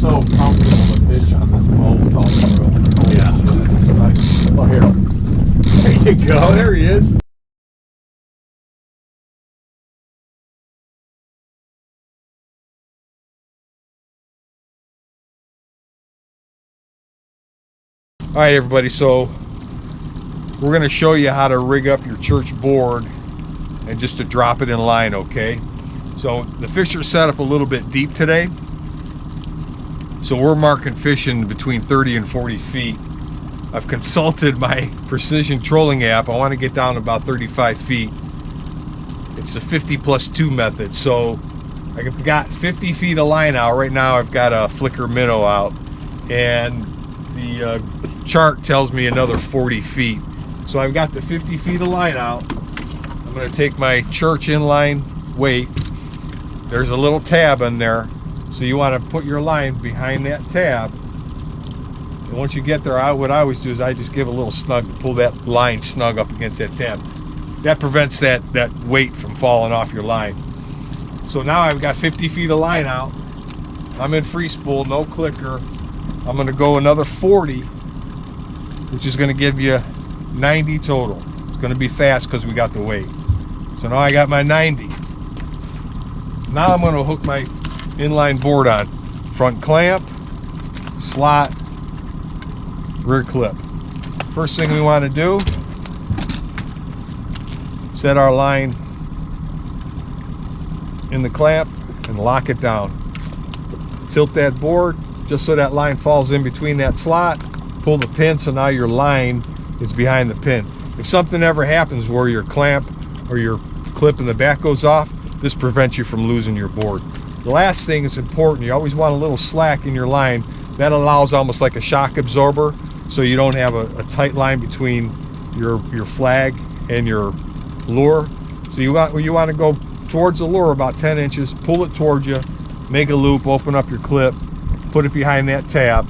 so comfortable to fish on this boat all the road. Yeah. It's nice. Oh, here. There you go. There he is. All right, everybody. So we're going to show you how to rig up your church board and just to drop it in line, okay? So the fish are set up a little bit deep today. So we're marking fish in between 30 and 40 feet. I've consulted my precision trolling app. I want to get down about 35 feet. It's a 50 plus 2 method. So I've got 50 feet of line out. Right now I've got a flicker minnow out. And the chart tells me another 40 feet. So I've got the 50 feet of line out. I'm going to take my church inline weight. There's a little tab in there. So you want to put your line behind that tab. And once you get there, what I always do is I just give a little snug to pull that line snug up against that tab. That prevents that weight from falling off your line. So now I've got 50 feet of line out. I'm in free spool, no clicker. I'm going to go another 40, which is going to give you 90 total. It's going to be fast because we got the weight. So now I got my 90. Now I'm going to hook my inline board on. Front clamp, slot, rear clip. First thing we want to do, set our line in the clamp and lock it down. Tilt that board just so that line falls in between that slot. Pull the pin so now your line is behind the pin. If something ever happens where your clamp or your clip in the back goes off, this prevents you from losing your board. The last thing is important. You always want a little slack in your line. That allows almost like a shock absorber, so you don't have a tight line between your flag and your lure. So you want to go towards the lure about 10 inches, pull it towards you, make a loop, open up your clip, put it behind that tab,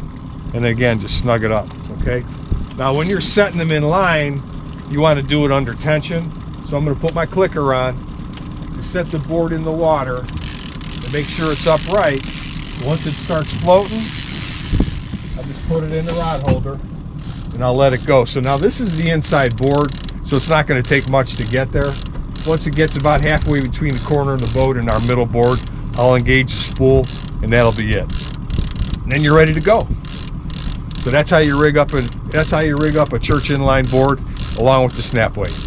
and again, just snug it up, okay? Now when you're setting them in line, you want to do it under tension. So I'm going to put my clicker on, set the board in the water, and make sure it's upright. Once it starts floating, I just put it in the rod holder, and I'll let it go. So now this is the inside board, so it's not going to take much to get there. Once it gets about halfway between the corner of the boat and our middle board, I'll engage the spool, and that'll be it. And then you're ready to go. So that's how you rig up a church inline board along with the snap weight.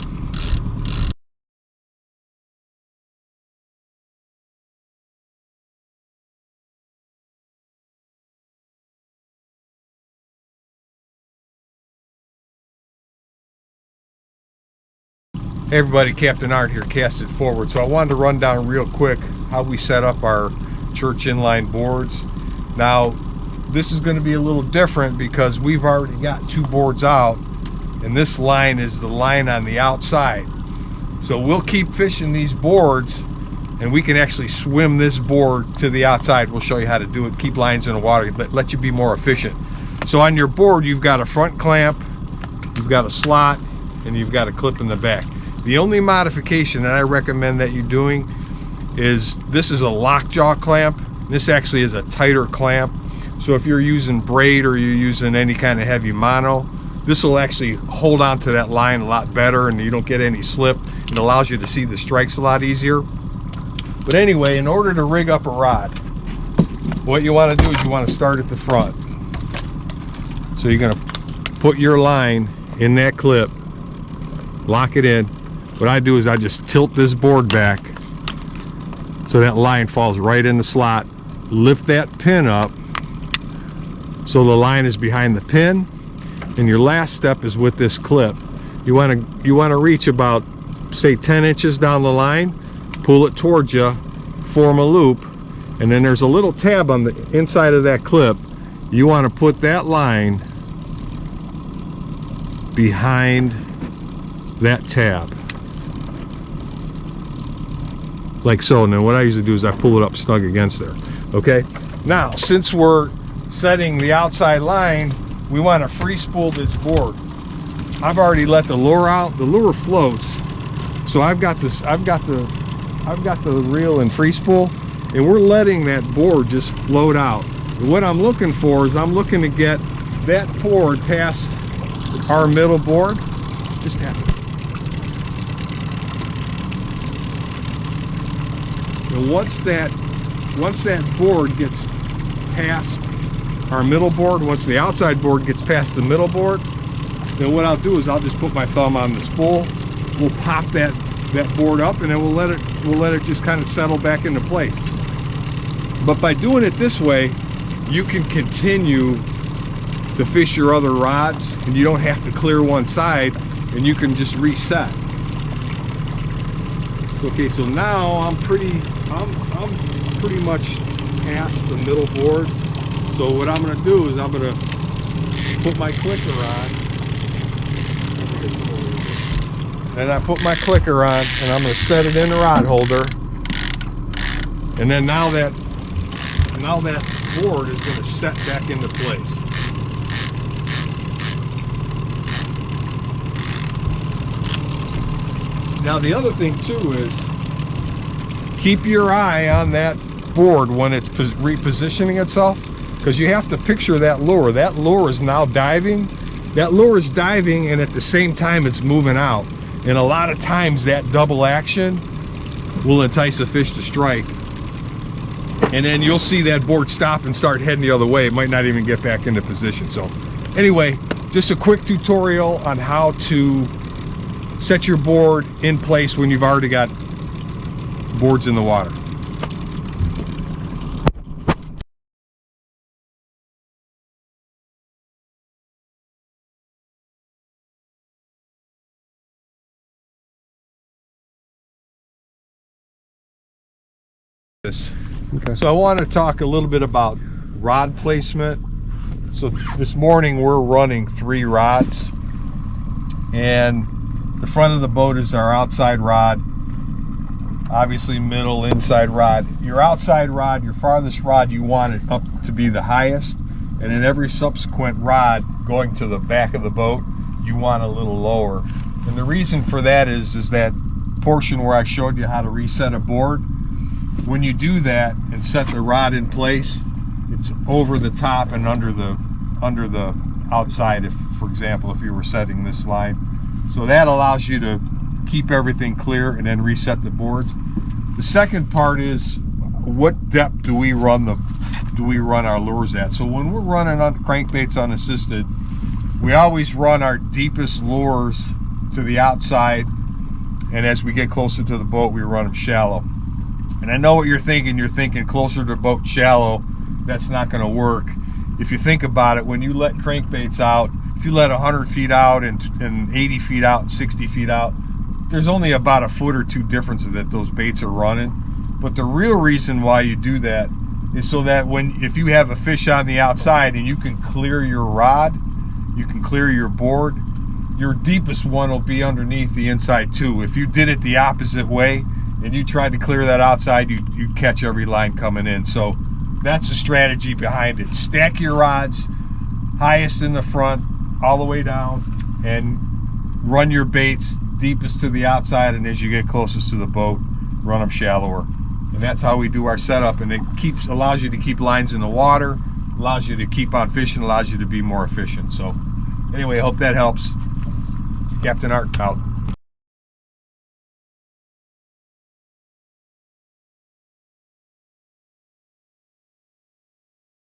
Hey everybody, Captain Art here, Cast It Forward. So I wanted to run down real quick how we set up our church inline boards. Now this is going to be a little different because we've already got 2 boards out, and this line is the line on the outside. So we'll keep fishing these boards, and we can actually swim this board to the outside. We'll show you how to do it. Keep lines in the water, let you be more efficient. So on your board, you've got a front clamp, you've got a slot, and you've got a clip in the back. The only modification that I recommend that you're doing is this is a lockjaw clamp. This actually is a tighter clamp. So if you're using braid or you're using any kind of heavy mono, this will actually hold on to that line a lot better, and you don't get any slip. It allows you to see the strikes a lot easier. But anyway, in order to rig up a rod, what you want to do is you want to start at the front. So you're going to put your line in that clip, lock it in. What I do is I just tilt this board back so that line falls right in the slot. Lift that pin up so the line is behind the pin, and your last step is with this clip. You want to reach about, say, 10 inches down the line, pull it towards you, form a loop, and then there's a little tab on the inside of that clip. You want to put that line behind that tab, like so. And then what I usually do is I pull it up snug against there. Okay, now since we're setting the outside line, we want to free spool this board. I've already let the lure out. The lure floats, so I've got the reel and free spool, and we're letting that board just float out What I'm looking for is I'm looking to get that board past our middle board. Just tap it. And once that board gets past our middle board, once the outside board gets past the middle board, then what I'll do is I'll just put my thumb on the spool. We'll pop that board up, and then we'll let it just kind of settle back into place. But by doing it this way, you can continue to fish your other rods, and you don't have to clear one side, and you can just reset. Okay, so now I'm pretty much past the middle board. So what I'm going to do is I'm going to put my clicker on. And I put my clicker on, and I'm going to set it in the rod holder. And then now that board is going to set back into place. Now the other thing too is keep your eye on that board when it's repositioning itself, because you have to picture that lure. That lure is now diving. That lure is diving, and at the same time it's moving out. And a lot of times that double action will entice a fish to strike. And then you'll see that board stop and start heading the other way. It might not even get back into position. So anyway, just a quick tutorial on how to set your board in place when you've already got boards in the water. Okay. So I want to talk a little bit about rod placement. So this morning we're running 3 rods, and the front of the boat is our outside rod, obviously middle, inside rod. Your outside rod, your farthest rod, you want it up to be the highest, and in every subsequent rod going to the back of the boat, you want a little lower. And the reason for that is that portion where I showed you how to reset a board. When you do that and set the rod in place, it's over the top and under the outside, if, for example, if you were setting this line. So that allows you to keep everything clear and then reset the boards. The second part is, what depth do we run our lures at? So when we're running on crankbaits unassisted, we always run our deepest lures to the outside, and as we get closer to the boat, we run them shallow. And I know what you're thinking. You're thinking closer to the boat shallow, that's not going to work. If you think about it, when you let crankbaits out, if you let 100 feet out and 80 feet out and 60 feet out, there's only about a foot or 2 difference that those baits are running. But the real reason why you do that is so that if you have a fish on the outside and you can clear your rod, you can clear your board, your deepest one will be underneath the inside too. If you did it the opposite way and you tried to clear that outside, you'd catch every line coming in. So that's the strategy behind it. Stack your rods highest in the front all the way down, and run your baits deepest to the outside, and as you get closest to the boat, run them shallower. And that's how we do our setup, and it allows you to keep lines in the water, allows you to keep on fishing, allows you to be more efficient. So anyway, I hope that helps. Captain Art out.